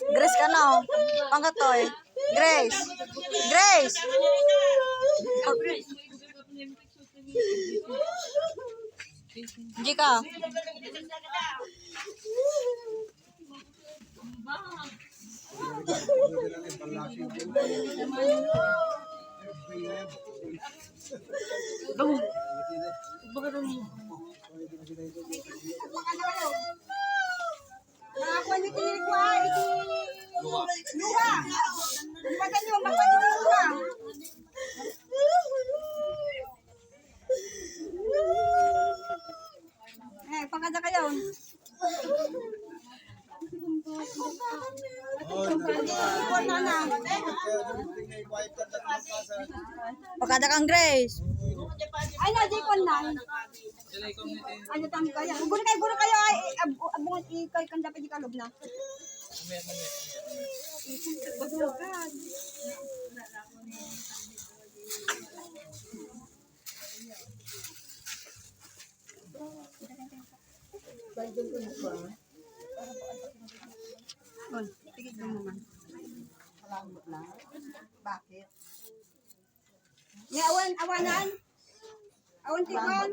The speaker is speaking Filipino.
Grace ka no? Pangkatoy. Grace. Grace. Jika. Pangkada kayo. Pagkada kang Grace. Ay, na-jay ko na. Ano tamo kaya? Guro kayo ay abungan ikay kang dapat ikalob na. Badugan. Tigit mo naman. Malambot na. Bakit? May awanan? Awan tikon?